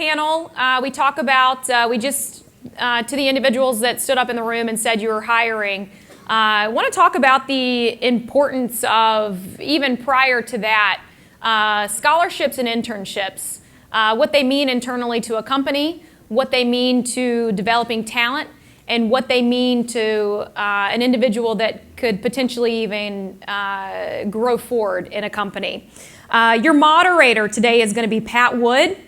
panel, we talk about, to the individuals that stood up in the room and said you were hiring, I want to talk about the importance of, even prior to that, scholarships and internships, what they mean internally to a company, what they mean to developing talent, and what they mean to an individual that could potentially even grow forward in a company. Your moderator today is going to be Pat Wood.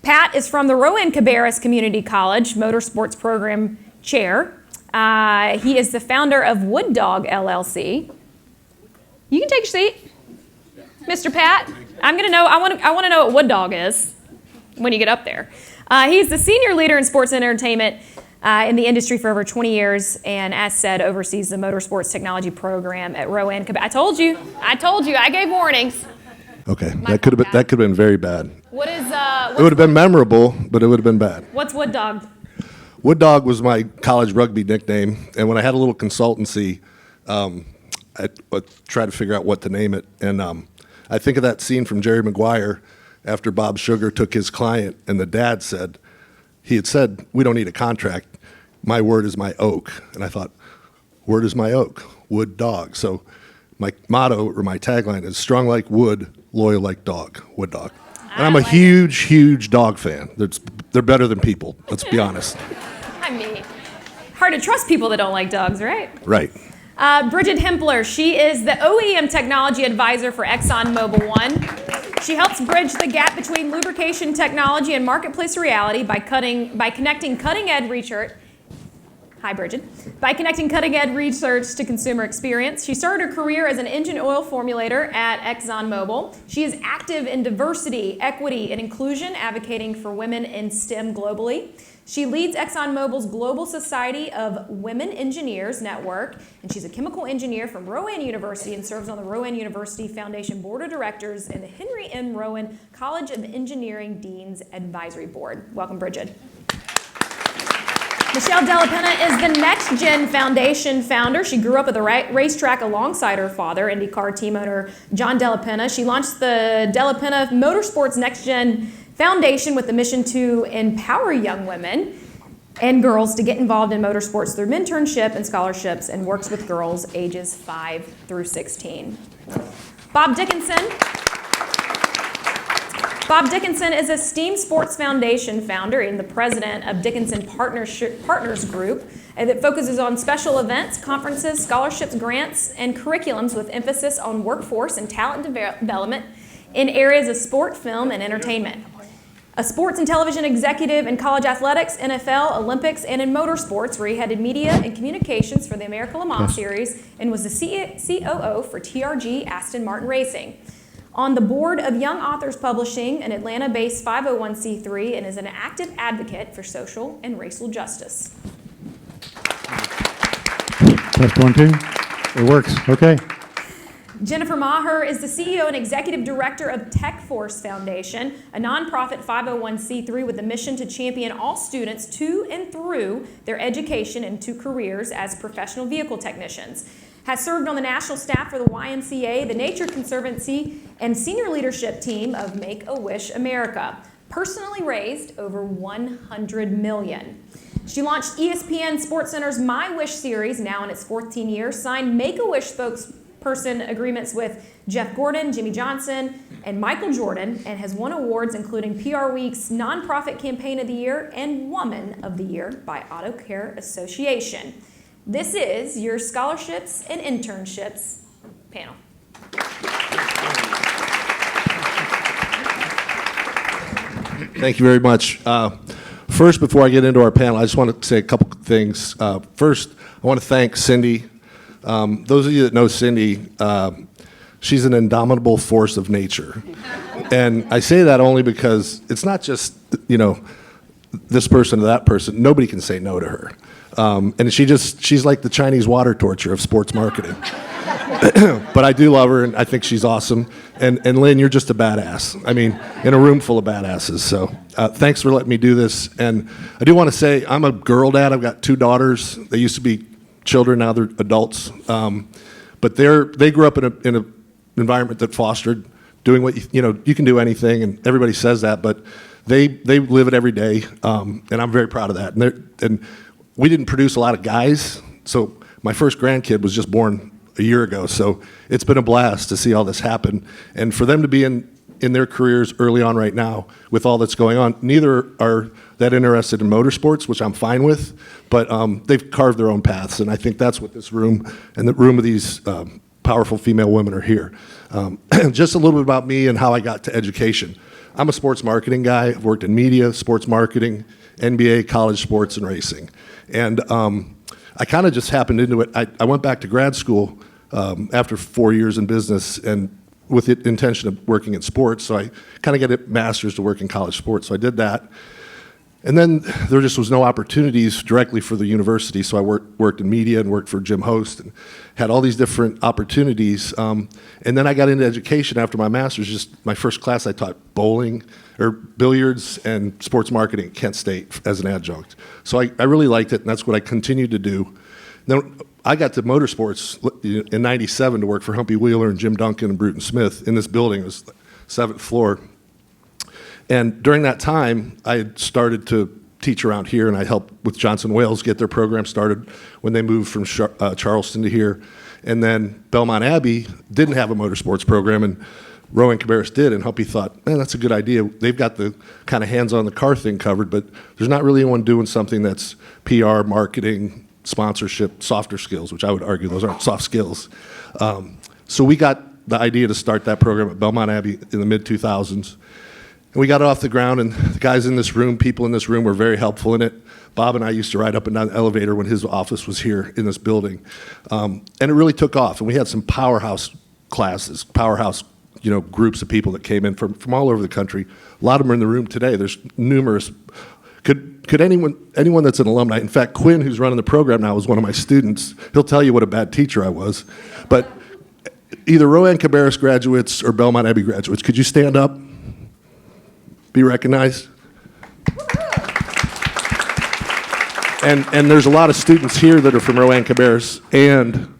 Pat is from the Rowan Cabarrus Community College Motorsports Program Chair. He is the founder of Wood Dog LLC. You can take your seat, Mr. Pat. I want to know what Wood Dog is when you get up there. He's the senior leader in sports and entertainment in the industry for over 20 years, and as said, oversees the motorsports technology program at Rowan. I told you. I gave warnings. Okay, that could have been very bad. What is? It would have been memorable, but it would have been bad. What's Wood Dog? Wood Dog was my college rugby nickname, and when I had a little consultancy, I tried to figure out what to name it, and I think of that scene from Jerry Maguire after Bob Sugar took his client, and the dad said, he had said, "We don't need a contract. My word is my oak." And I thought, word is my oak, Wood Dog. So my motto or my tagline is strong like wood, loyal like dog, Wood Dog. And I'm a huge dog fan. They're better than people, let's be honest. I mean, hard to trust people that don't like dogs, right? Right. Brighid Hoempler, she is the OEM technology advisor for ExxonMobil One. She helps bridge the gap between lubrication technology and marketplace reality by connecting cutting-edge research. Hi, Brighid. By connecting cutting-edge research to consumer experience. She started her career as an engine oil formulator at ExxonMobil. She is active in diversity, equity, and inclusion, advocating for women in STEM globally. She leads ExxonMobil's Global Society of Women Engineers Network, and she's a chemical engineer from Rowan University and serves on the Rowan University Foundation Board of Directors and the Henry M. Rowan College of Engineering Dean's Advisory Board. Welcome, Brighid. Della is the Next Gen Foundation founder. She grew up at the racetrack alongside her father, IndyCar team owner John Della. She launched the Della Motorsports Next Gen Foundation with the mission to empower young women and girls to get involved in motorsports through mentorship and scholarships, and works with girls ages 5 through 16. Bob Dickinson. Bob Dickinson is a STEAM Sports Foundation founder and the president of Dickinson Partners Group that focuses on special events, conferences, scholarships, grants, and curriculums with emphasis on workforce and talent development in areas of sport, film, and entertainment. A sports and television executive in college athletics, NFL, Olympics, and in motorsports, where he headed media and communications for the America Le Mans Series and was the COO for TRG Aston Martin Racing. On the board of Young Authors Publishing, an Atlanta-based 501c3, and is an active advocate for social and racial justice. Test 1, 2. It works. Okay. Jennifer Maher is the CEO and executive director of TechForce Foundation, a nonprofit 501c3 with a mission to champion all students to and through their education and to careers as professional vehicle technicians. Has served on the national staff for the YMCA, the Nature Conservancy, and senior leadership team of Make-A-Wish America. Personally raised over $100 million. She launched ESPN SportsCenter's My Wish series, now in its 14th year, signed Make-A-Wish spokesperson agreements with Jeff Gordon, Jimmy Johnson, and Michael Jordan, and has won awards including PR Week's Nonprofit Campaign of the Year and Woman of the Year by Auto Care Association. This is your scholarships and internships panel. Thank you very much. First, before I get into our panel, I just want to say a couple things. First, I want to thank Cindy. Those of you that know Cindy, she's an indomitable force of nature. And I say that only because it's not just, this person or that person. Nobody can say no to her. And she's like the Chinese water torture of sports marketing. But I do love her, and I think she's awesome. And Lynn, you're just a badass. I mean, in a room full of badasses. So thanks for letting me do this. And I do want to say I'm a girl dad. I've got 2 daughters. They used to be children, now they're adults. But they grew up in an environment that fostered doing what you can do anything, and everybody says that. But they live it every day, and I'm very proud of that. And we didn't produce a lot of guys, so my first grandkid was just born a year ago, so it's been a blast to see all this happen. And for them to be in their careers early on right now with all that's going on, neither are that interested in motorsports, which I'm fine with, but they've carved their own paths, and I think that's what this room and the room of these powerful female women are here. Just a little bit about me and how I got to education. I'm a sports marketing guy. I've worked in media, sports marketing, NBA, college sports, and racing. And I kind of just happened into it. I went back to grad school after 4 years in business and with the intention of working in sports. So I kind of get a master's to work in college sports. So I did that. And then there just was no opportunities directly for the university. So I worked in media and worked for Jim Host and had all these different opportunities. And then I got into education after my master's. Just my first class, I taught bowling or billiards and sports marketing at Kent State as an adjunct. So I really liked it, and that's what I continued to do. Then I got to motorsports in '97 to work for Humpy Wheeler and Jim Duncan and Bruton Smith in this building. It was the 7th floor. And during that time, I had started to teach around here, and I helped with Johnson Wales get their program started when they moved from Charleston to here. And then Belmont Abbey didn't have a motorsports program, and Rowan and Cabarrus did, and Humpy thought, man, that's a good idea. They've got the kind of hands-on-the-car thing covered, but there's not really anyone doing something that's PR, marketing, sponsorship, softer skills, which I would argue those aren't soft skills. So we got the idea to start that program at Belmont Abbey in the mid-2000s. And we got it off the ground, and the guys in this room, people in this room were very helpful in it. Bob and I used to ride up and down the elevator when his office was here in this building. And it really took off, and we had some powerhouse classes, powerhouse groups of people that came in from all over the country. A lot of them are in the room today. There's numerous. Could anyone that's an alumni, in fact, Quinn, who's running the program now, was one of my students. He'll tell you what a bad teacher I was. But either Rowan Cabarrus graduates or Belmont Abbey graduates, could you stand up? Be recognized? And there's a lot of students here that are from Rowan Cabarrus and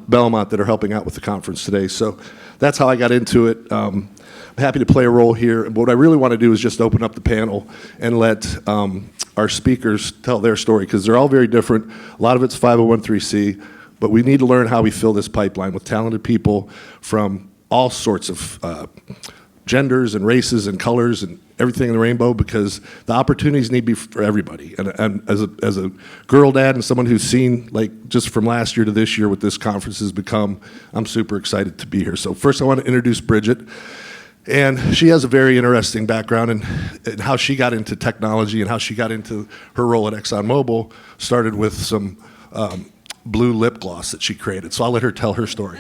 Belmont that are helping out with the conference today. So that's how I got into it. I'm happy to play a role here. But what I really want to do is just open up the panel and let our speakers tell their story, because they're all very different. A lot of it's 501(c), but we need to learn how we fill this pipeline with talented people from all sorts of genders and races and colors and everything in the rainbow, because the opportunities need to be for everybody. And as a girl dad and someone who's seen, like, just from last year to this year what this conference has become, I'm super excited to be here. So first I want to introduce Brighid. And she has a very interesting background in how she got into technology and how she got into her role at ExxonMobil. Started with some blue lip gloss that she created. So I'll let her tell her story.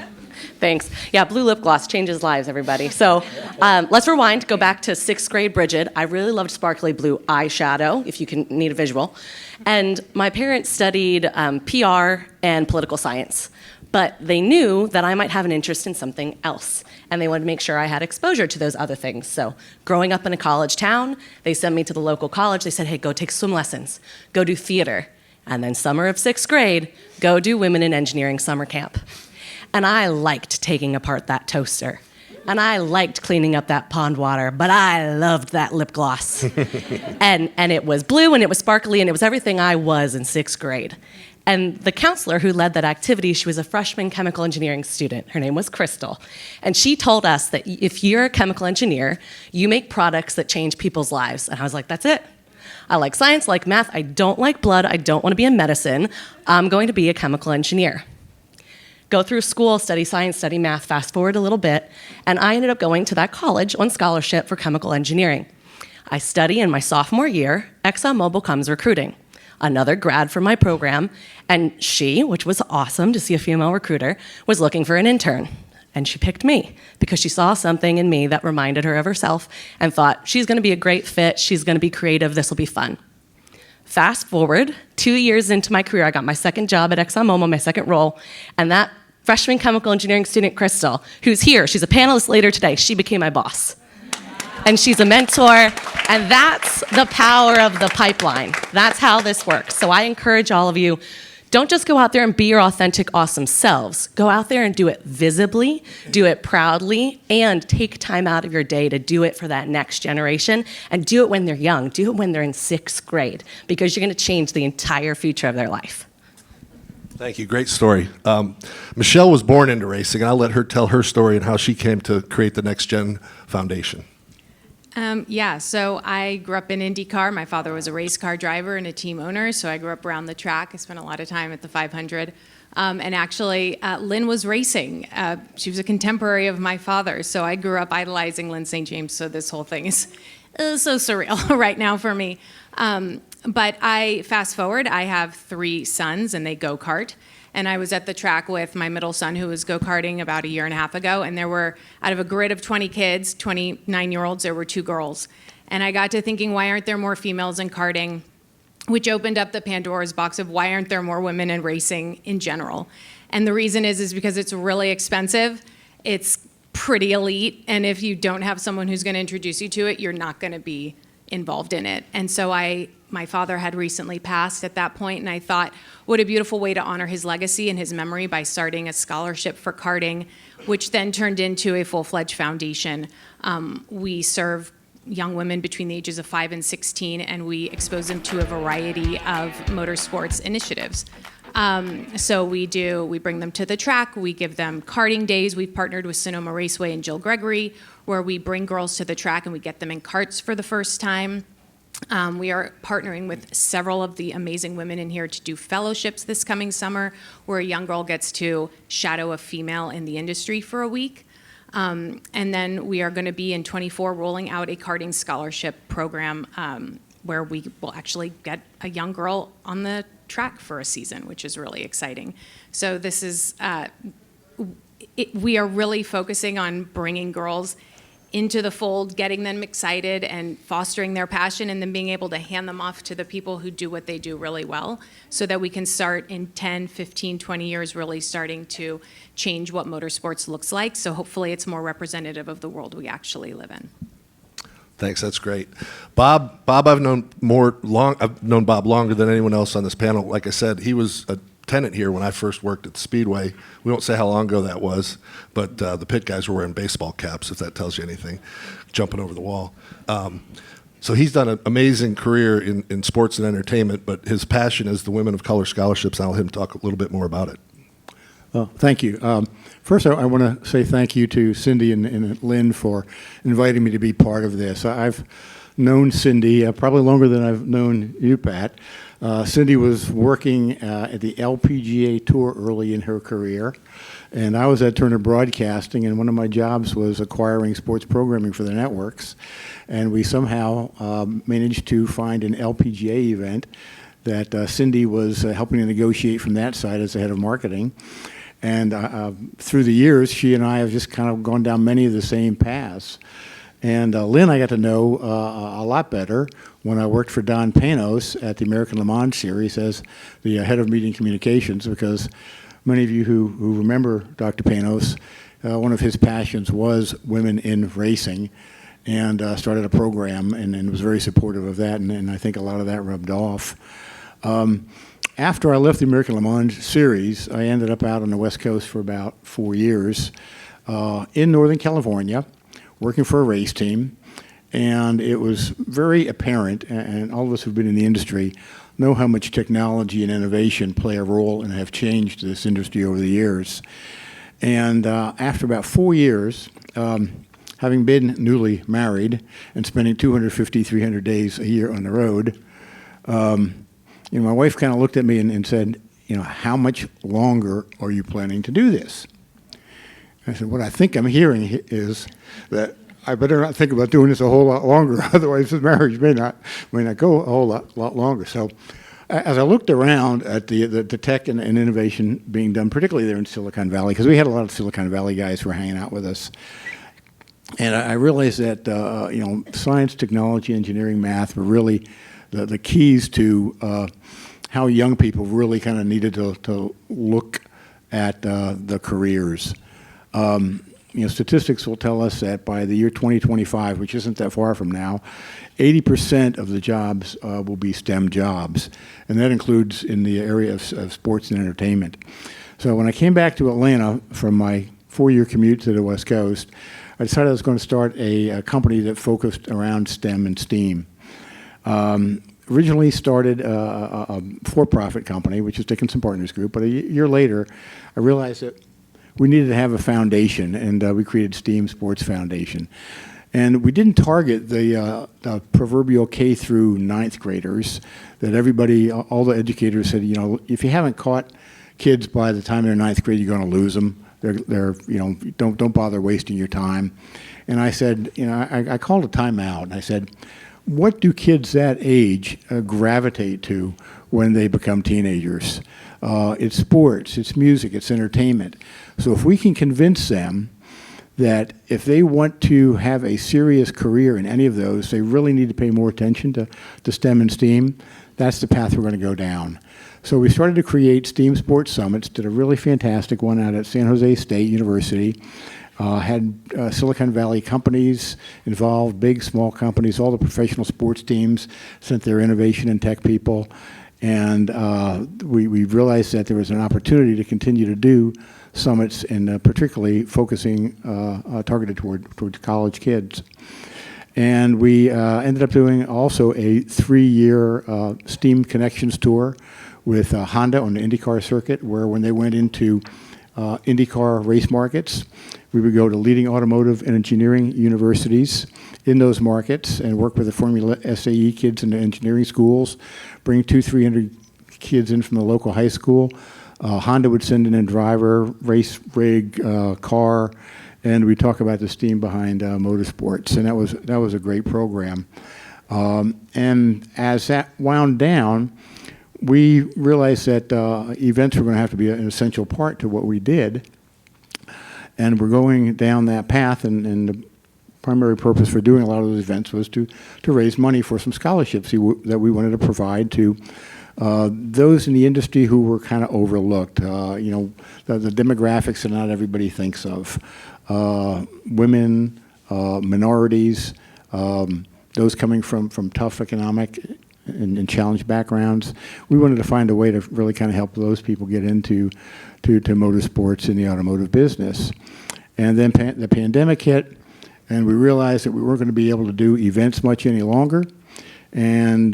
Thanks. Yeah, blue lip gloss changes lives, everybody. So let's rewind, go back to 6th grade Brighid. I really loved sparkly blue eyeshadow, if you can need a visual. And my parents studied PR and political science, but they knew that I might have an interest in something else, and they wanted to make sure I had exposure to those other things. So growing up in a college town, they sent me to the local college. They said, hey, go take swim lessons, go do theater, and then summer of 6th grade, go do Women in Engineering summer camp. And I liked taking apart that toaster. And I liked cleaning up that pond water, but I loved that lip gloss. and it was blue, and it was sparkly, and it was everything I was in 6th grade. And the counselor who led that activity, she was a freshman chemical engineering student. Her name was Crystal. And she told us that if you're a chemical engineer, you make products that change people's lives. And I was like, that's it. I like science, I like math. I don't like blood. I don't want to be in medicine. I'm going to be a chemical engineer. Go through school, study science, study math, fast forward a little bit, and I ended up going to that college on scholarship for chemical engineering. I study in my sophomore year, ExxonMobil comes recruiting. Another grad from my program, and she, which was awesome to see a female recruiter, was looking for an intern. And she picked me because she saw something in me that reminded her of herself and thought, she's gonna be a great fit, she's gonna be creative, this will be fun. Fast forward, 2 years into my career, I got my second job at ExxonMobil, my second role, and that freshman chemical engineering student, Crystal, who's here, she's a panelist later today, she became my boss. And she's a mentor, and that's the power of the pipeline. That's how this works. So I encourage all of you Don't just go out there and be your authentic, awesome selves. Go out there and do it visibly, do it proudly, and take time out of your day to do it for that next generation. And do it when they're young. Do it when they're in 6th grade, because you're going to change the entire future of their life. Thank you. Great story. Michelle was born into racing, and I'll let her tell her story and how she came to create the Next Gen Foundation. So I grew up in IndyCar. My father was a race car driver and a team owner, so I grew up around the track. I spent a lot of time at the 500. And actually, Lynn was racing. She was a contemporary of my father, so I grew up idolizing Lynn St. James, so this whole thing is so surreal right now for me. But I fast forward, I have 3 sons, and they go-kart. And I was at the track with my middle son, who was go-karting about a year and a half ago, and there were, out of a grid of 20 kids, 29-year-olds, there were 2 girls. And I got to thinking, why aren't there more females in karting? Which opened up the Pandora's box of why aren't there more women in racing in general? And the reason is because it's really expensive, it's pretty elite, and if you don't have someone who's gonna introduce you to it, you're not gonna be involved in it. And so my father had recently passed at that point, and I thought, what a beautiful way to honor his legacy and his memory by starting a scholarship for karting, which then turned into a full-fledged foundation. We serve young women between the ages of 5 and 16, and we expose them to a variety of motorsports initiatives. So we bring them to the track, we give them karting days. We've partnered with Sonoma Raceway and Jill Gregory, where we bring girls to the track and we get them in karts for the first time. We are partnering with several of the amazing women in here to do fellowships this coming summer, where a young girl gets to shadow a female in the industry for a week. And then we are going to be in 24 rolling out a karting scholarship program where we will actually get a young girl on the track for a season, which is really exciting. So this is, we are really focusing on bringing girls into the fold, getting them excited and fostering their passion, and then being able to hand them off to the people who do what they do really well, so that we can start in 10, 15, 20 years really starting to change what motorsports looks like. So hopefully it's more representative of the world we actually live in. Thanks, that's great. Bob, I've known Bob longer than anyone else on this panel. Like I said, he was a tenant here when I first worked at the Speedway. We won't say how long ago that was, but the pit guys were wearing baseball caps, if that tells you anything, jumping over the wall. So he's done an amazing career in sports and entertainment, but his passion is the Women of Color scholarships. I'll let him talk a little bit more about it. Thank you. First, I want to say thank you to Cindy and Lynn for inviting me to be part of this. I've known Cindy probably longer than I've known you, Pat. Cindy was working at the LPGA Tour early in her career, and I was at Turner Broadcasting, and one of my jobs was acquiring sports programming for the networks, and we somehow managed to find an LPGA event that Cindy was helping to negotiate from that side as the head of marketing. And through the years, she and I have just kind of gone down many of the same paths. And Lynn I got to know a lot better when I worked for Don Panos at the American Le Mans Series as the head of media and communications, because many of you who remember Dr. Panos, one of his passions was women in racing, and started a program and was very supportive of that, and I think a lot of that rubbed off. After I left the American Le Mans Series, I ended up out on the West Coast for about 4 years in Northern California, working for a race team, and it was very apparent, and all of us who've been in the industry know how much technology and innovation play a role and have changed this industry over the years. And after about 4 years, having been newly married and spending 250, 300 days a year on the road, my wife kind of looked at me and said, how much longer are you planning to do this? I said, what I think I'm hearing is that I better not think about doing this a whole lot longer, otherwise the marriage may not go a whole lot longer. So as I looked around at the tech and innovation being done, particularly there in Silicon Valley, because we had a lot of Silicon Valley guys who were hanging out with us, and I realized that science, technology, engineering, math were really the keys to how young people really kind of needed to look at the careers. statistics will tell us that by the year 2025, which isn't that far from now, 80% of the jobs will be STEM jobs, and that includes in the area of sports and entertainment. So when I came back to Atlanta from my 4-year commute to the West Coast, I decided I was going to start a company that focused around STEM and STEAM. Originally started a for-profit company, which is Dickinson Partners Group, but a year later, I realized that we needed to have a foundation, and we created STEAM Sports Foundation. And we didn't target the proverbial K through 9th graders that everybody, all the educators said, if you haven't caught kids by the time they're 9th grade, you're going to lose them. They're don't bother wasting your time. And I said, I called a timeout, and I said, what do kids that age gravitate to when they become teenagers? It's sports, it's music, it's entertainment. So if we can convince them that if they want to have a serious career in any of those, they really need to pay more attention to STEM and STEAM, that's the path we're going to go down. So we started to create STEAM Sports Summits, did a really fantastic one out at San Jose State University, had Silicon Valley companies involved, big, small companies, all the professional sports teams sent their innovation and tech people, and we realized that there was an opportunity to continue to do summits, and particularly focusing targeted towards college kids. And we ended up doing also a 3-year STEAM Connections tour with Honda on the IndyCar circuit, where when they went into IndyCar race markets, we would go to leading automotive and engineering universities in those markets and work with the Formula SAE kids in the engineering schools, bring 200-300 kids in from the local high school. Honda would send in a driver, race rig, car, and we talk about the steam behind motorsports, and that was a great program. And as that wound down, we realized that events were going to have to be an essential part to what we did, and we're going down that path, and the primary purpose for doing a lot of those events was to raise money for some scholarships that we wanted to provide to those in the industry who were kind of overlooked. The demographics that not everybody thinks of. Women, minorities, those coming from tough economic and challenged backgrounds. We wanted to find a way to really kind of help those people get into to motorsports in the automotive business. And then the pandemic hit, and we realized that we weren't going to be able to do events much any longer. And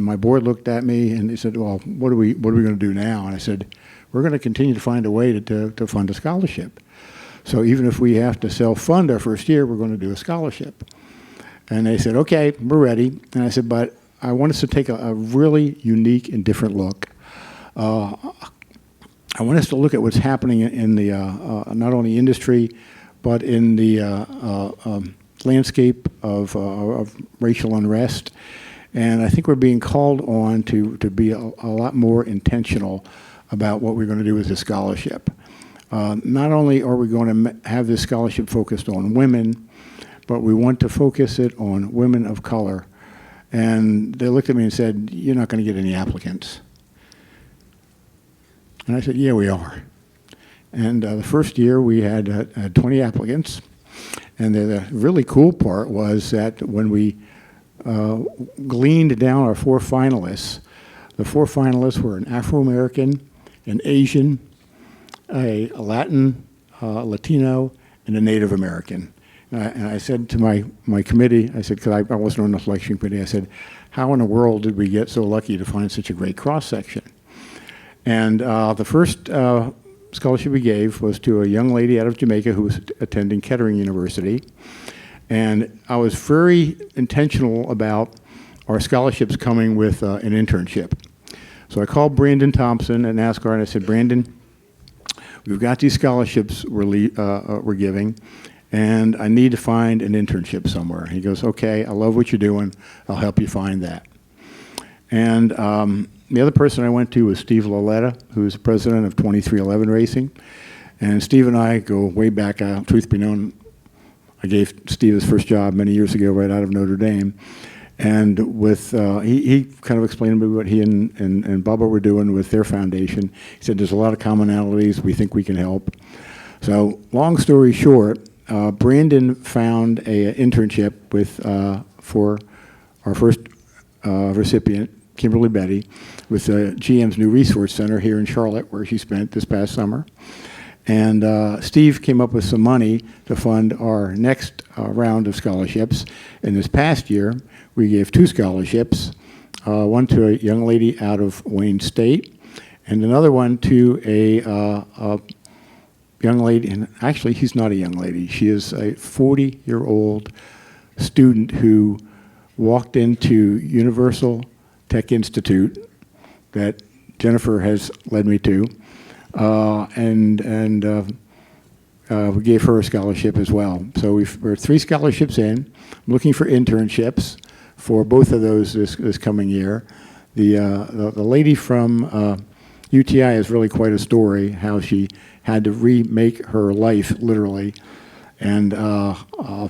my board looked at me and they said, "Well, what are we going to do now?" And I said, "We're going to continue to find a way to fund a scholarship. So even if we have to self-fund our first year, we're going to do a scholarship." And they said, "Okay, we're ready." And I said, "But I want us to take a really unique and different look. I want us to look at what's happening in the not only industry, but in the landscape of racial unrest. And I think we're being called on to be a lot more intentional about what we're going to do with this scholarship. Not only are we going to have this scholarship focused on women, but we want to focus it on women of color." And they looked at me and said, "You're not going to get any applicants." And I said, "Yeah, we are." And the first year we had 20 applicants. And the really cool part was that when we gleaned down our 4 finalists, the 4 finalists were an Afro-American, an Asian, a Latin, Latino, and a Native American. And I said to my committee, I said, because I wasn't on the selection committee, I said, "How in the world did we get so lucky to find such a great cross-section?" And the first scholarship we gave was to a young lady out of Jamaica who was attending Kettering University. And I was very intentional about our scholarships coming with an internship. So I called Brandon Thompson at NASCAR and I said, "Brandon, we've got these scholarships we're giving, and I need to find an internship somewhere." He goes, "Okay, I love what you're doing. I'll help you find that." And the other person I went to was Steve Laletta, who's the president of 2311 Racing. And Steve and I go way back. Truth be known, I gave Steve his first job many years ago right out of Notre Dame. And with he kind of explained to me what he and Bubba were doing with their foundation. He said, "There's a lot of commonalities. We think we can help." So long story short, Brandon found an internship for our first recipient, Kimberly Betty, with GM's new resource center here in Charlotte, where she spent this past summer. And Steve came up with some money to fund our next round of scholarships. And this past year, we gave 2 scholarships, one to a young lady out of Wayne State, and another one to a young lady, and actually she's not a young lady, she is a 40-year-old student who walked into Universal Tech Institute that Jennifer has led me to, and we gave her a scholarship as well. So we're 3 scholarships in. I'm looking for internships for both of those this coming year. The lady from UTI has really quite a story, how she had to remake her life, literally. And her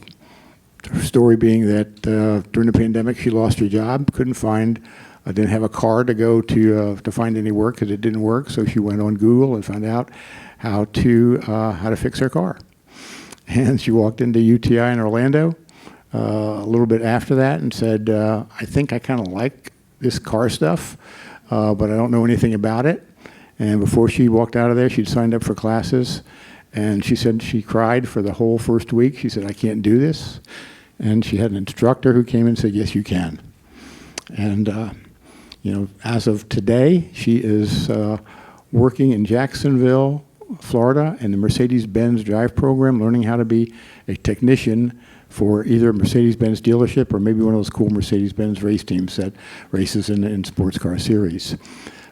story being that during the pandemic, she lost her job, didn't have a car to go to find any work because it didn't work. So she went on Google and found out how to fix her car. And she walked into UTI in Orlando a little bit after that and said, I think I kind of like this car stuff, but I don't know anything about it. And before she walked out of there, she'd signed up for classes. And she said she cried for the whole first week. She said, I can't do this. And she had an instructor who came and said, yes, you can. And as of today, she is working in Jacksonville, Florida, in the Mercedes-Benz Drive program, learning how to be a technician for either a Mercedes-Benz dealership or maybe one of those cool Mercedes-Benz race teams that races in sports car series.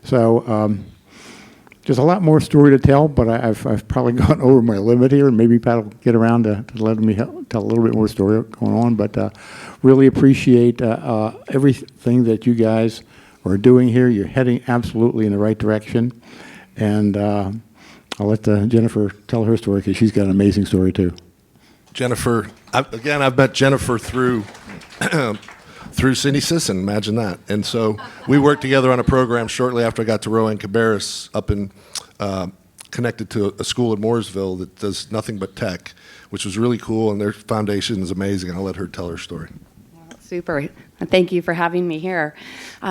So there's a lot more story to tell, but I've probably gone over my limit here, and maybe Pat will get around to letting me tell a little bit more story going on. But really appreciate everything that you guys are doing here. You're heading absolutely in the right direction. And I'll let Jennifer tell her story because she's got an amazing story too. Jennifer, I've met Jennifer through Cindy Sisson, imagine that. And so we worked together on a program shortly after I got to Rowan Cabarrus up in, connected to a school in Mooresville that does nothing but tech, which was really cool, and their foundation is amazing. I'll let her tell her story. Super. Thank you for having me here.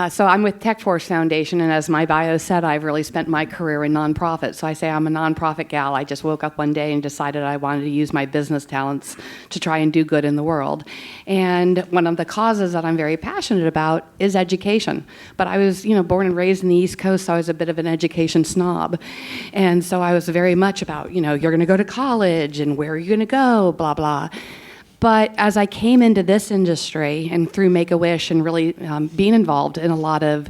So I'm with TechForce Foundation, and as my bio said, I've really spent my career in nonprofit. So I say I'm a nonprofit gal. I just woke up one day and decided I wanted to use my business talents to try and do good in the world. And one of the causes that I'm very passionate about is education. But I was, born and raised in the East Coast, so I was a bit of an education snob. And so I was very much about, you're going to go to college, and where are you going to go, blah, blah. But as I came into this industry and through Make-A-Wish and really being involved in a lot of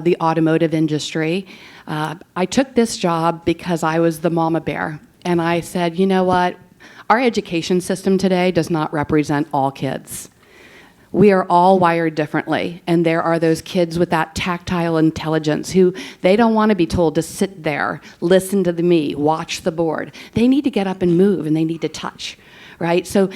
the automotive industry, I took this job because I was the mama bear. And I said, you know what? Our education system today does not represent all kids. We are all wired differently. And there are those kids with that tactile intelligence who they don't want to be told to sit there, listen to me, watch the board. They need to get up and move, and they need to touch, right? So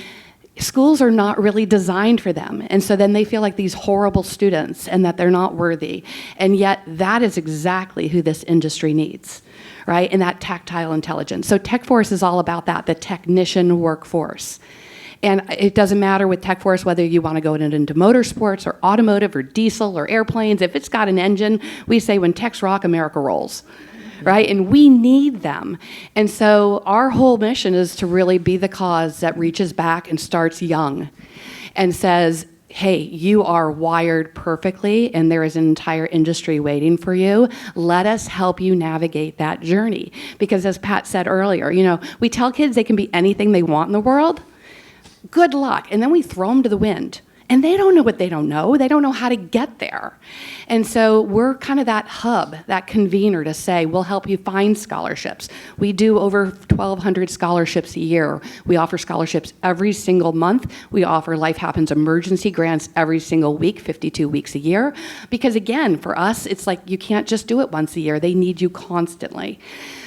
schools are not really designed for them. And so then they feel like these horrible students and that they're not worthy. And yet that is exactly who this industry needs, right? And that tactile intelligence. So TechForce is all about that, the technician workforce. And it doesn't matter with TechForce whether you want to go into motorsports or automotive or diesel or airplanes. If it's got an engine, we say when techs rock, America rolls. Right? And we need them. And so our whole mission is to really be the cause that reaches back and starts young and says, hey, you are wired perfectly and there is an entire industry waiting for you. Let us help you navigate that journey. Because as Pat said earlier, we tell kids they can be anything they want in the world. Good luck. And then we throw them to the wind. And they don't know what they don't know. They don't know how to get there. And so we're kind of that hub, that convener to say, we'll help you find scholarships. We do over 1,200 scholarships a year. We offer scholarships every single month. We offer Life Happens emergency grants every single week, 52 weeks a year. Because again, for us, it's like you can't just do it once a year. They need you constantly.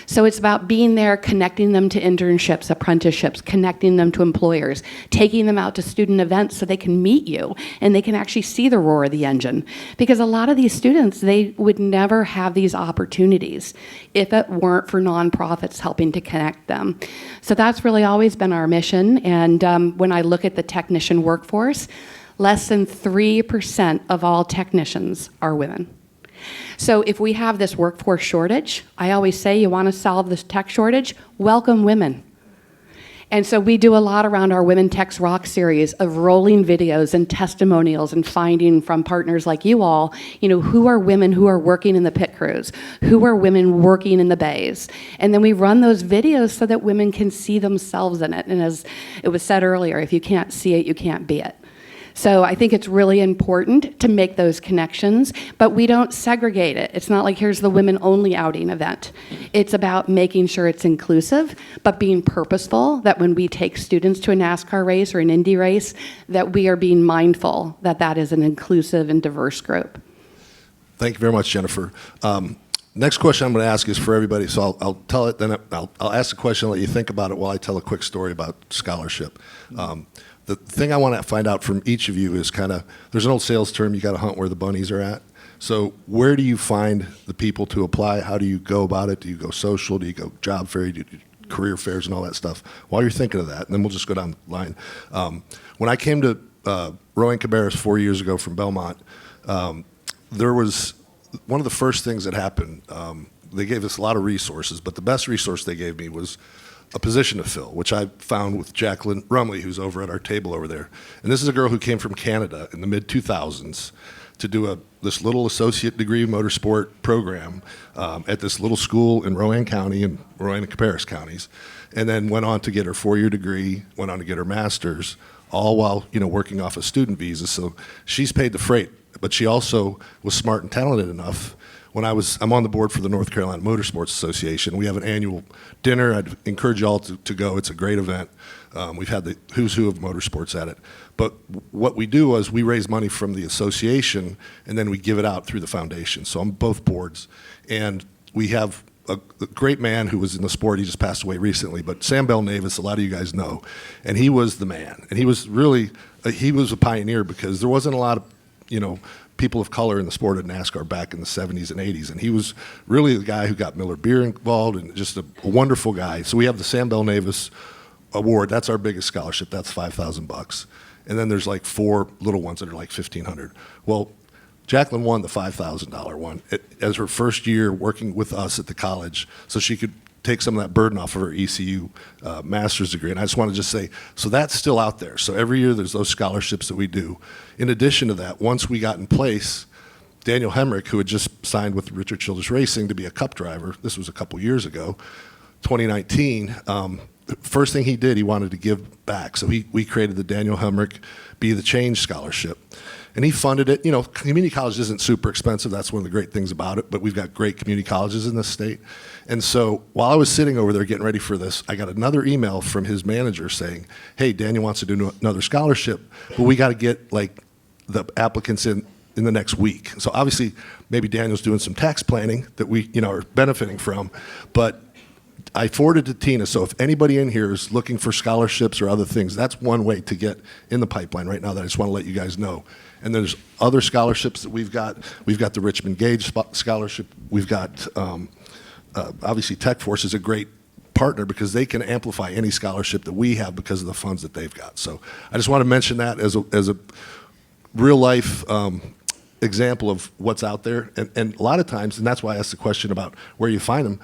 So it's about being there, connecting them to internships, apprenticeships, connecting them to employers, taking them out to student events so they can meet you and they can actually see the roar of the engine. Because a lot of these students, they would never have these opportunities if it weren't for nonprofits helping to connect them. So that's really always been our mission. And when I look at the technician workforce, less than 3% of all technicians are women. So if we have this workforce shortage, I always say you want to solve this tech shortage, welcome women. And so we do a lot around our Women Techs Rock series of rolling videos and testimonials and finding from partners like you all, who are women who are working in the pit crews, who are women working in the bays. And then we run those videos so that women can see themselves in it. And as it was said earlier, if you can't see it, you can't be it. So I think it's really important to make those connections, but we don't segregate it. It's not like here's the women-only outing event. It's about making sure it's inclusive, but being purposeful that when we take students to a NASCAR race or an Indy race, that we are being mindful that that is an inclusive and diverse group. Thank you very much, Jennifer. Next question I'm going to ask is for everybody, so I'll tell it, then I'll ask the question and let you think about it while I tell a quick story about scholarship. The thing I want to find out from each of you is there's an old sales term, you got to hunt where the bunnies are at. So where do you find the people to apply? How do you go about it? Do you go social? Do you go job fair? Do you do career fairs and all that stuff? While you're thinking of that, and then we'll just go down the line. When I came to Rowan Cabarrus 4 years ago from Belmont, there was one of the first things that happened. They gave us a lot of resources, but the best resource they gave me was a position to fill, which I found with Jacqueline Rumley, who's over at our table over there. And this is a girl who came from Canada in the mid-2000s to do this little associate degree motorsport program at this little school in Rowan County and Rowan and Cabarrus counties, and then went on to get her 4-year degree, went on to get her master's, all while working off a student visa. So she's paid the freight, but she also was smart and talented enough. I'm on the board for the North Carolina Motorsports Association. We have an annual dinner. I'd encourage you all to go. It's a great event. We've had the who's who of motorsports at it. But what we do is we raise money from the association, and then we give it out through the foundation. So I'm both boards. And we have a great man who was in the sport. He just passed away recently. But Sam Bell-Navis, a lot of you guys know. And he was the man. And he was really, he was a pioneer because there wasn't a lot of, people of color in the sport of NASCAR back in the 70s and 80s. And he was really the guy who got Miller Beer involved and just a wonderful guy. So we have the Sam Bell-Navis Award. That's our biggest scholarship. That's $5,000. And then there's like 4 little ones that are like $1,500. Well, Jacqueline won the $5,000 one as her first year working with us at the college so she could take some of that burden off of her ECU master's degree. And I just want to say, so that's still out there. So every year there's those scholarships that we do. In addition to that, once we got in place, Daniel Hemrick, who had just signed with Richard Childress Racing to be a cup driver, this was a couple years ago, 2019, the first thing he did, he wanted to give back. So we created the Daniel Hemrick Be the Change Scholarship. And he funded it. Community college isn't super expensive. That's one of the great things about it. But we've got great community colleges in this state. And so while I was sitting over there getting ready for this, I got another email from his manager saying, hey, Daniel wants to do another scholarship, but we got to get the applicants in the next week. So obviously, maybe Daniel's doing some tax planning that we are benefiting from. But I forwarded to Tina, so if anybody in here is looking for scholarships or other things, that's one way to get in the pipeline right now that I just want to let you guys know. And there's other scholarships that we've got. We've got the Richmond Gage Scholarship. We've got, obviously, TechForce is a great partner because they can amplify any scholarship that we have because of the funds that they've got. So I just want to mention that as a real-life example of what's out there. And a lot of times, and that's why I asked the question about where you find them,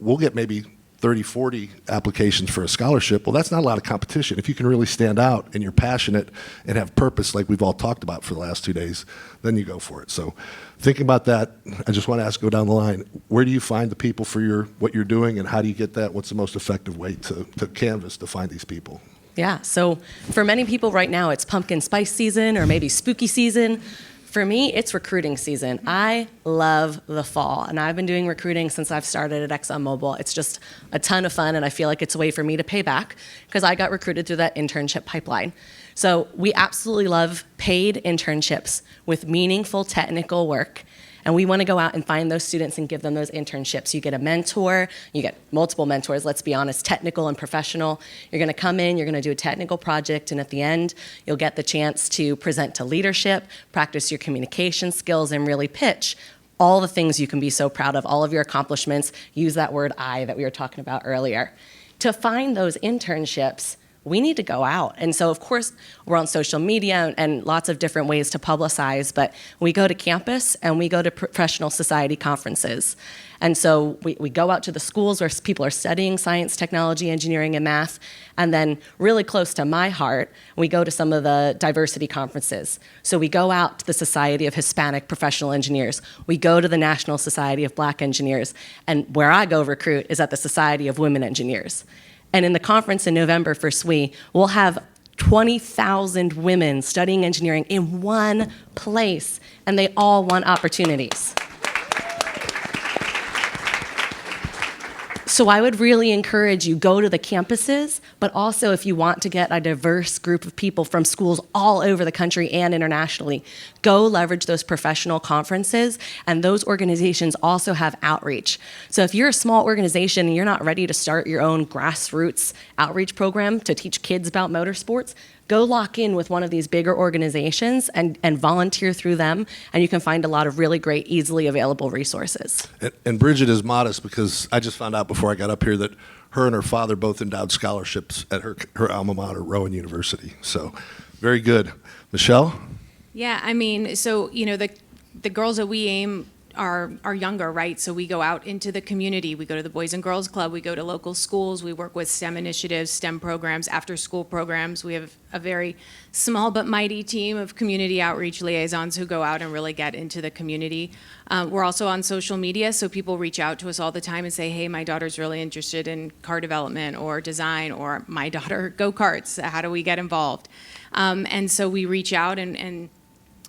we'll get maybe 30, 40 applications for a scholarship. Well, that's not a lot of competition. If you can really stand out and you're passionate and have purpose like we've all talked about for the last 2 days, then you go for it. So thinking about that, I just want to ask, go down the line, where do you find the people for what you're doing and how do you get that? What's the most effective way to canvas to find these people? Yeah, so for many people right now, it's pumpkin spice season or maybe spooky season. For me, it's recruiting season. I love the fall, and I've been doing recruiting since I've started at ExxonMobil. It's just a ton of fun, and I feel like it's a way for me to pay back because I got recruited through that internship pipeline. So we absolutely love paid internships with meaningful technical work. And we want to go out and find those students and give them those internships. You get a mentor, you get multiple mentors, let's be honest, technical and professional. You're going to come in, you're going to do a technical project, and at the end, you'll get the chance to present to leadership, practice your communication skills, and really pitch all the things you can be so proud of, all of your accomplishments. Use that word I that we were talking about earlier. To find those internships, we need to go out. And so, of course, we're on social media and lots of different ways to publicize, but we go to campus and we go to professional society conferences. And so we go out to the schools where people are studying science, technology, engineering, and math. And then really close to my heart, we go to some of the diversity conferences. So we go out to the Society of Hispanic Professional Engineers. We go to the National Society of Black Engineers. And where I go recruit is at the Society of Women Engineers. And in the conference in November for SWE, we'll have 20,000 women studying engineering in one place, and they all want opportunities. So I would really encourage you, go to the campuses, but also if you want to get a diverse group of people from schools all over the country and internationally, go leverage those professional conferences, and those organizations also have outreach. So if you're a small organization and you're not ready to start your own grassroots outreach program to teach kids about motorsports, go lock in with one of these bigger organizations and volunteer through them, and you can find a lot of really great, easily available resources. And Brighid is modest because I just found out before I got up here that her and her father both endowed scholarships at her alma mater, Rowan University. So very good. Michelle? Yeah, I mean, so, you know, the girls that we aim are younger, right? So we go out into the community. We go to the Boys and Girls Club. We go to local schools. We work with STEM initiatives, STEM programs, after-school programs. We have a very small but mighty team of community outreach liaisons who go out and really get into the community. We're also on social media, so people reach out to us all the time and say, hey, my daughter's really interested in car development or design, or my daughter go-karts. How do we get involved? And so we reach out and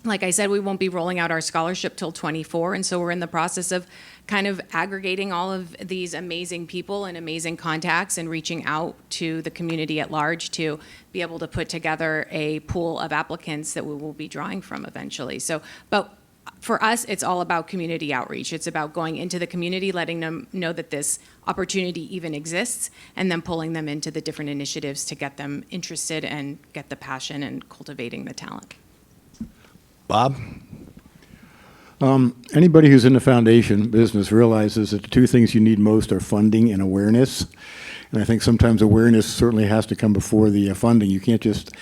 like I said, we won't be rolling out our scholarship till 24, and so we're in the process of kind of aggregating all of these amazing people and amazing contacts and reaching out to the community at large to be able to put together a pool of applicants that we will be drawing from eventually. So, but for us, it's all about community outreach. It's about going into the community, letting them know that this opportunity even exists, and then pulling them into the different initiatives to get them interested and get the passion and cultivating the talent. Bob? Anybody who's in the foundation business realizes that the two things you need most are funding and awareness. And I think sometimes awareness certainly has to come before the funding. You can't just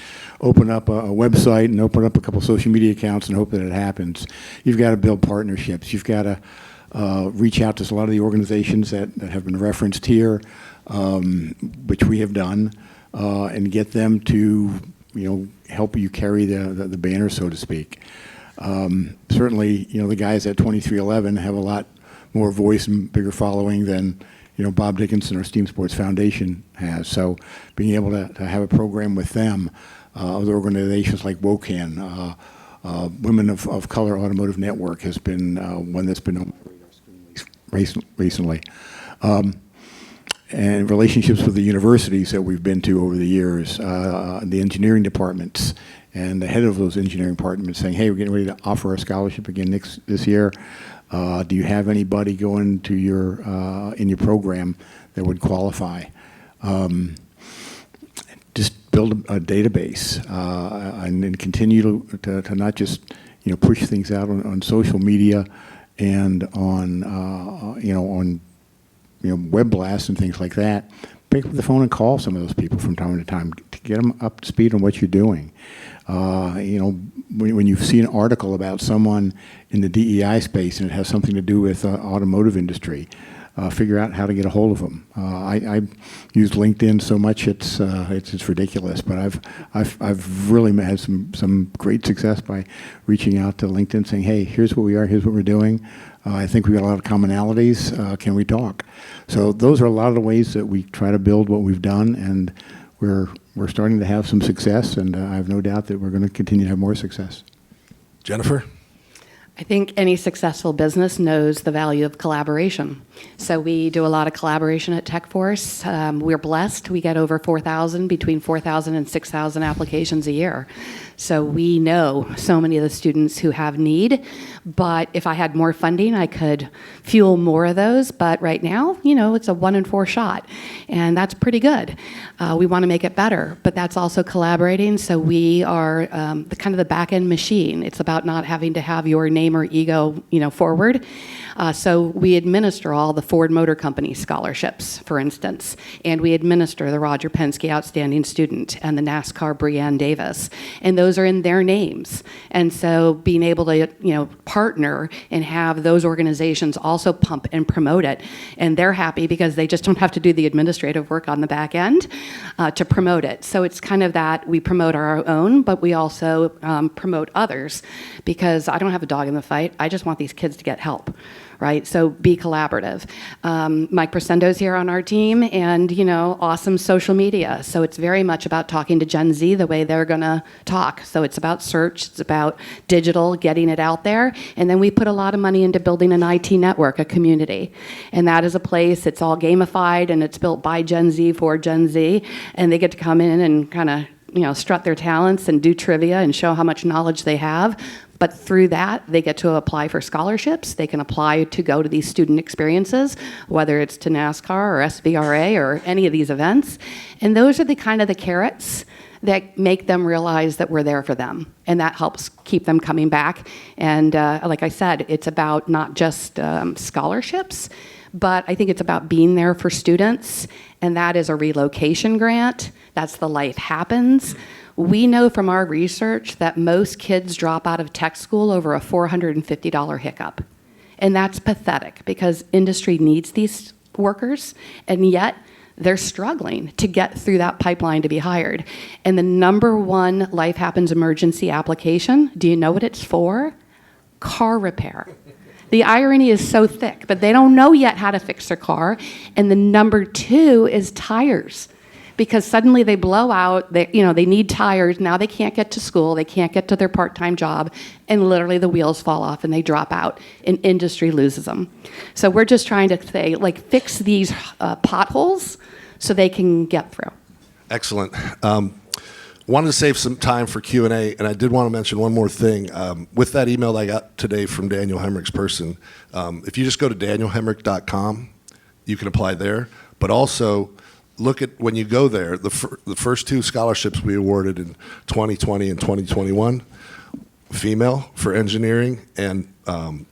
open up a website and open up a couple social media accounts and hope that it happens. You've got to build partnerships. You've got to reach out to a lot of the organizations that have been referenced here, which we have done, and get them to help you carry the banner, so to speak. Certainly, the guys at 2311 have a lot more voice and bigger following than, Bob Dickinson or Steam Sports Foundation has. So being able to have a program with them, other organizations like WOCAN, Women of Color Automotive Network has been one that's been on my radar recently. And relationships with the universities that we've been to over the years, the engineering departments, and the head of those engineering departments saying, hey, we're getting ready to offer a scholarship again this year. Do you have anybody going to in your program that would qualify? Just build a database and then continue to not just push things out on social media and on web blasts and things like that. Pick up the phone and call some of those people from time to time to get them up to speed on what you're doing. When you've seen an article about someone in the DEI space and it has something to do with automotive industry, figure out how to get a hold of them. I use LinkedIn so much it's ridiculous, but I've really had some great success by reaching out to LinkedIn saying, hey, here's what we are, here's what we're doing. I think we got a lot of commonalities. Can we talk? So those are a lot of the ways that we try to build what we've done, and we're starting to have some success, and I have no doubt that we're going to continue to have more success. Jennifer? I think any successful business knows the value of collaboration. So we do a lot of collaboration at TechForce. We're blessed. We get over 4,000, between 4,000 and 6,000 applications a year. So we know so many of the students who have need, but if I had more funding, I could fuel more of those. But right now, it's a 1 in 4 shot, and that's pretty good. We want to make it better, but that's also collaborating. So we are the kind of the back-end machine. It's about not having to have your name or ego, forward. So we administer all the Ford Motor Company scholarships, for instance, and we administer the Roger Penske Outstanding Student and the NASCAR Breanne Davis, and those are in their names. And so being able to, partner and have those organizations also pump and promote it, and they're happy because they just don't have to do the administrative work on the back end to promote it. So it's kind of that we promote our own, but we also promote others, because I don't have a dog in the fight. I just want these kids to get help. Right? So be collaborative. Mike Presendo's here on our team, and, awesome social media. So it's very much about talking to Gen Z the way they're going to talk. So it's about search, it's about digital, getting it out there. And then we put a lot of money into building an IT network, a community. And that is a place, it's all gamified, and it's built by Gen Z for Gen Z. And they get to come in and kind of, strut their talents and do trivia and show how much knowledge they have. But through that, they get to apply for scholarships. They can apply to go to these student experiences, whether it's to NASCAR or SVRA or any of these events. And those are the kind of the carrots that make them realize that we're there for them. And that helps keep them coming back. And like I said, it's about not just scholarships, but I think it's about being there for students. And that is a relocation grant. That's the Life Happens. We know from our research that most kids drop out of tech school over a $450 hiccup. And that's pathetic, because industry needs these workers, and yet they're struggling to get through that pipeline to be hired. And the number one Life Happens emergency application, do you know what it's for? Car repair. The irony is so thick, but they don't know yet how to fix their car. And the number 2 is tires. Because suddenly they blow out, they need tires, now they can't get to school, they can't get to their part-time job, and literally the wheels fall off and they drop out, and industry loses them. So we're just trying to say, fix these potholes so they can get through. Excellent. Wanted to save some time for Q&A, and I did want to mention one more thing. With that email that I got today from Daniel Hemrick's person, if you just go to danielhemrick.com, you can apply there, but also look at, when you go there, the first 2 scholarships we awarded in 2020 and 2021, female for engineering and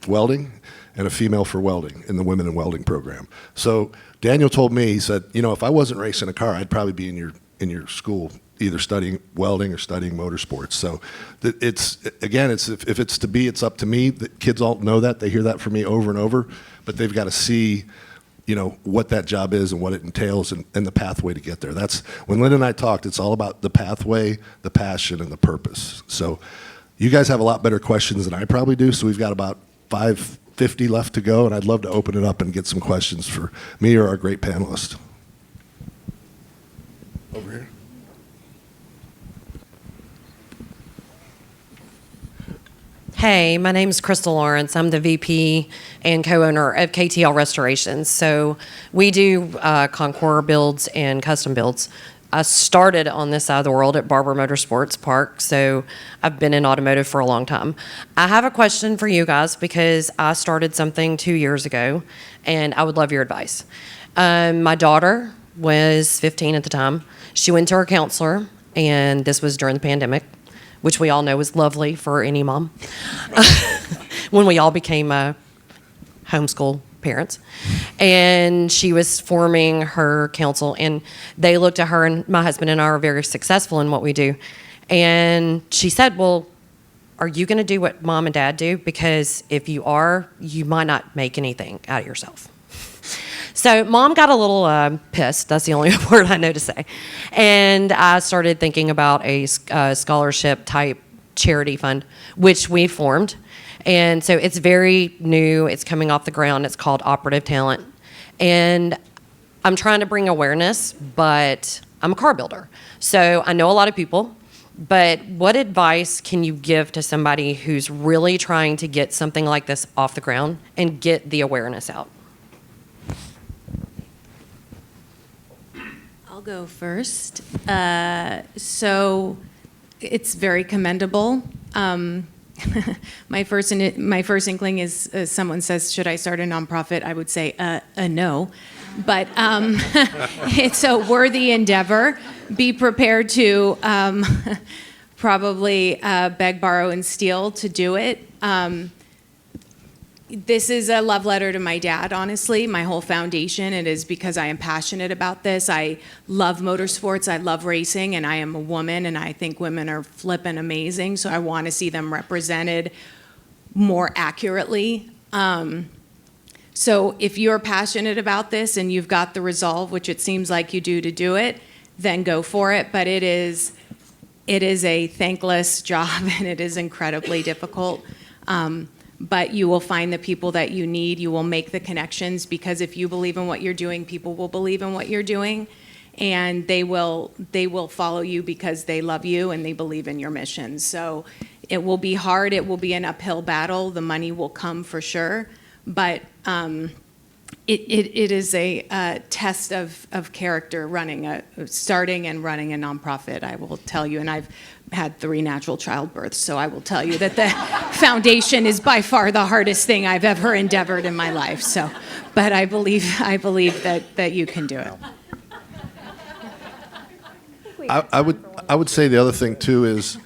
welding, and a female for welding in the Women in Welding program. So Daniel told me, he said, if I wasn't racing a car, I'd probably be in your school, either studying welding or studying motorsports. So it's if it's to be, it's up to me. The kids all know that. They hear that from me over and over, but they've got to see what that job is and what it entails, and the pathway to get there. That's when Lynn and I talked, it's all about the pathway, the passion, and the purpose. So you guys have a lot better questions than I probably do, so we've got about 550 left to go, and I'd love to open it up and get some questions for me or our great panelist. Over here. Hey, my name is Crystal Lawrence. I'm the VP and co-owner of KTL Restorations. So we do Concours builds and custom builds. I started on this side of the world at Barber Motorsports Park, so I've been in automotive for a long time. I have a question for you guys, because I started something 2 years ago, and I would love your advice. My daughter was 15 at the time. She went to her counselor, and this was during the pandemic, which we all know is lovely for any mom, when we all became homeschool parents. And she was forming her council, and they looked at her, and my husband and I are very successful in what we do. And she said, well, are you going to do what mom and dad do? Because if you are, you might not make anything out of yourself. So mom got a little pissed. That's the only word I know to say. And I started thinking about a scholarship type charity fund, which we formed. And so it's very new. It's coming off the ground. It's called Operative Talent. And I'm trying to bring awareness, but I'm a car builder. So I know a lot of people, But what advice can you give to somebody who's really trying to get something like this off the ground and get the awareness out? I'll go first. So it's very commendable. My first inkling is someone says, should I start a nonprofit? I would say, no. But it's a worthy endeavor. Be prepared to probably beg, borrow, and steal to do it. This is a love letter to my dad, honestly, my whole foundation. It is because I am passionate about this. I love motorsports, I love racing, and I am a woman, and I think women are flippin' amazing, so I want to see them represented more accurately. So if you're passionate about this and you've got the resolve, which it seems like you do to do it, then go for it. But it is a thankless job, and it is incredibly difficult. But you will find the people that you need. You will make the connections, because if you believe in what you're doing, people will believe in what you're doing, and they will follow you because they love you and they believe in your mission. So it will be hard. It will be an uphill battle. The money will come for sure, but it is a test of character starting and running a nonprofit, I will tell you. And I've had 3 natural childbirths, so I will tell you that the foundation is by far the hardest thing I've ever endeavored in my life. So, but I believe that you can do it. I would say the other thing too is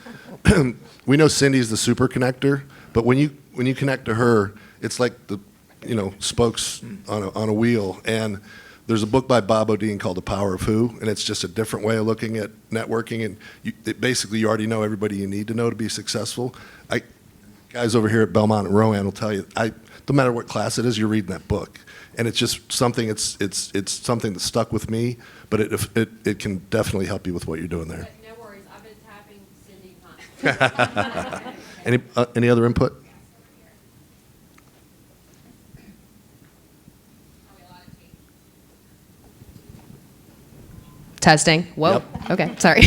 we know Cindy's the super connector, but when you connect to her, it's like the spokes on a wheel. And there's a book by Bob Odin called The Power of Who, and it's just a different way of looking at networking. And basically, you already know everybody you need to know to be successful. Guys over here at Belmont and Rowan will tell you, no matter what class it is, you're reading that book, and it's just something. It's something that stuck with me, but it can definitely help you with what you're doing there. No worries, I've been tapping Cindy. Any other input? Testing. Whoa. Yep. Okay. Sorry.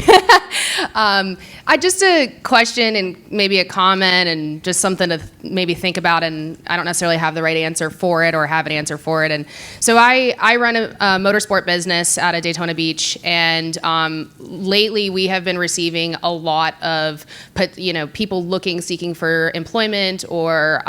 I just a question and maybe a comment and just something to maybe think about, and I don't necessarily have the right answer for it or have an answer for it. And so I run a motorsport business out of Daytona Beach, and lately we have been receiving a lot of people seeking for employment or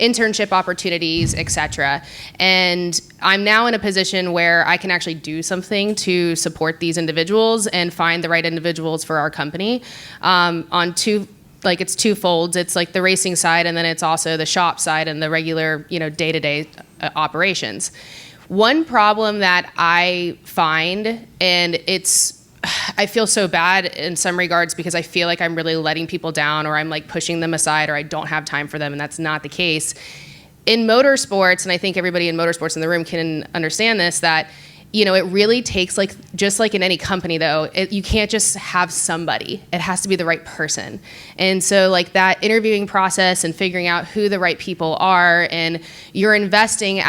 internship opportunities, etc. And I'm now in a position where I can actually do something to support these individuals and find the right individuals for our company on it's twofold. It's like the racing side, and then it's also the shop side and the regular, day-to-day operations. One problem that I find, and I feel so bad in some regards because I feel like I'm really letting people down, or I'm like pushing them aside, or I don't have time for them, and that's not the case. In motorsports, and I think everybody in motorsports in the room can understand this, that it really takes, just like in any company though, you can't just have somebody. It has to be the right person. And so that interviewing process and figuring out who the right people are, and you're investing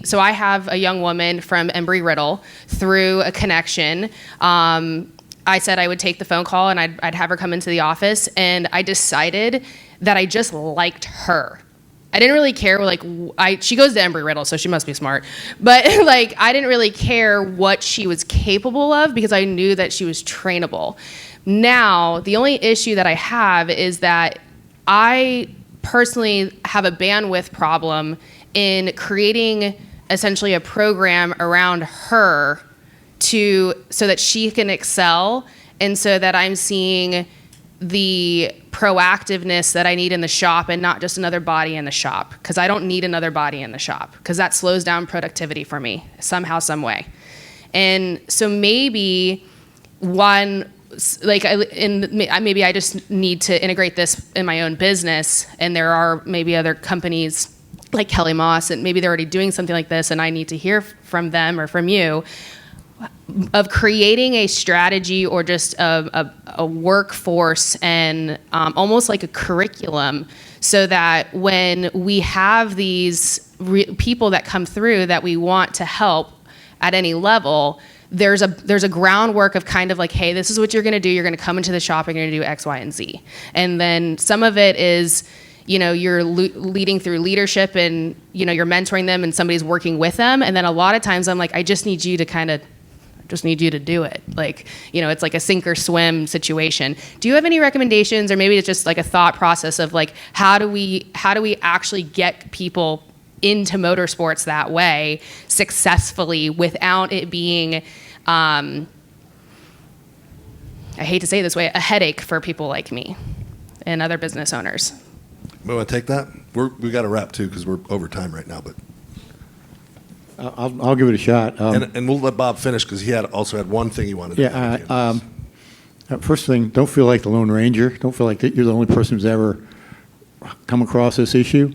so I have a young woman from Embry-Riddle through a connection. I said I would take the phone call and I'd have her come into the office, and I decided that I just liked her. I didn't really care, she goes to Embry-Riddle, so she must be smart. But I didn't really care what she was capable of because I knew that she was trainable. Now, the only issue that I have is that I personally have a bandwidth problem in creating essentially a program around her so that she can excel, and so that I'm seeing the proactiveness that I need in the shop and not just another body in the shop, because I don't need another body in the shop, because that slows down productivity for me somehow, some way. And so maybe maybe I just need to integrate this in my own business, and there are maybe other companies like Kelly Moss, and maybe they're already doing something like this, and I need to hear from them or from you of creating a strategy or just a workforce and almost like a curriculum, so that when we have these people that come through that we want to help at any level, there's a groundwork of kind of like, hey, this is what you're going to do. You're going to come into the shop. You're going to do X, Y, and Z. And then some of it is, you're leading through leadership and, you're mentoring them and somebody's working with them. And then a lot of times I'm like, I just need you to do it. Like, it's like a sink or swim situation. Do you have any recommendations, or maybe it's just like a thought process of like, how do we actually get people into motorsports that way successfully without it being, I hate to say it this way, a headache for people like me and other business owners? We want to take that? We got to wrap too because we're over time right now. But I'll give it a shot. and we'll let Bob finish because he also had one thing he wanted to add. First thing, don't feel like the Lone Ranger. Don't feel like you're the only person who's ever come across this issue.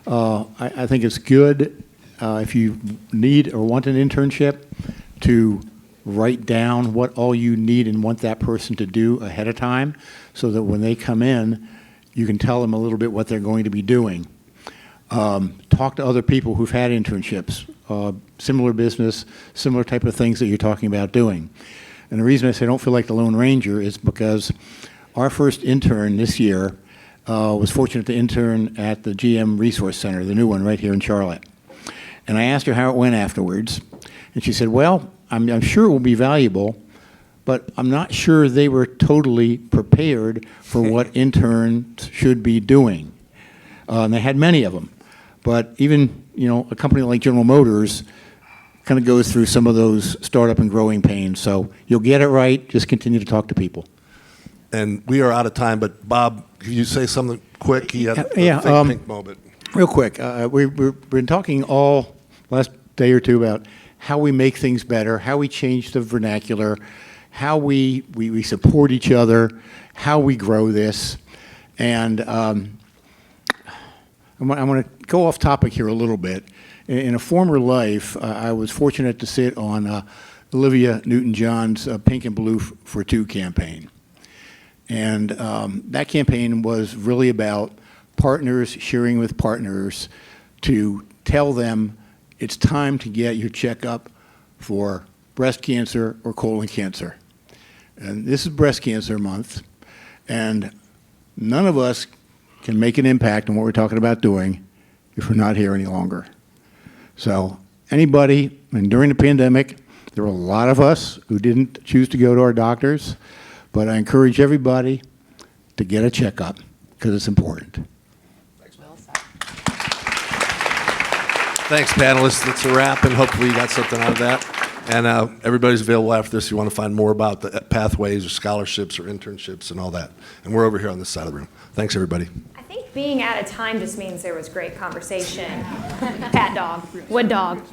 I think it's good if you need or want an internship to write down what all you need and want that person to do ahead of time so that when they come in, you can tell them a little bit what they're going to be doing. Talk to other people who've had internships, similar business, similar type of things that you're talking about doing. And the reason I say don't feel like the Lone Ranger is because our first intern this year was fortunate to intern at the GM Resource Center, the new one right here in Charlotte. And I asked her how it went afterwards. And she said, well, I'm sure it will be valuable, but I'm not sure they were totally prepared for what interns should be doing. And they had many of them. But even, a company like General Motors kind of goes through some of those startup and growing pains. So you'll get it right. Just continue to talk to people. And we are out of time, but Bob, can you say something quick? He had a pink moment. Real quick. We've been talking all last day or two about how we make things better, how we change the vernacular, how we support each other, how we grow this. And I'm going to go off topic here a little bit. In a former life, I was fortunate to sit on Olivia Newton-John's Pink and Blue for Two campaign. And that campaign was really about partners sharing with partners to tell them it's time to get your checkup for breast cancer or colon cancer. And this is Breast Cancer Month, and none of us can make an impact on what we're talking about doing if we're not here any longer. So anybody, and during the pandemic, there were a lot of us who didn't choose to go to our doctors, but I encourage everybody to get a checkup because it's important. Thanks, panelists. That's a wrap, and hopefully you got something out of that. And everybody's available after this if you want to find more about the pathways or scholarships or internships and all that. And we're over here on this side of the room. Thanks, everybody. I think being out of time just means there was great conversation. Pat dog, wood dog.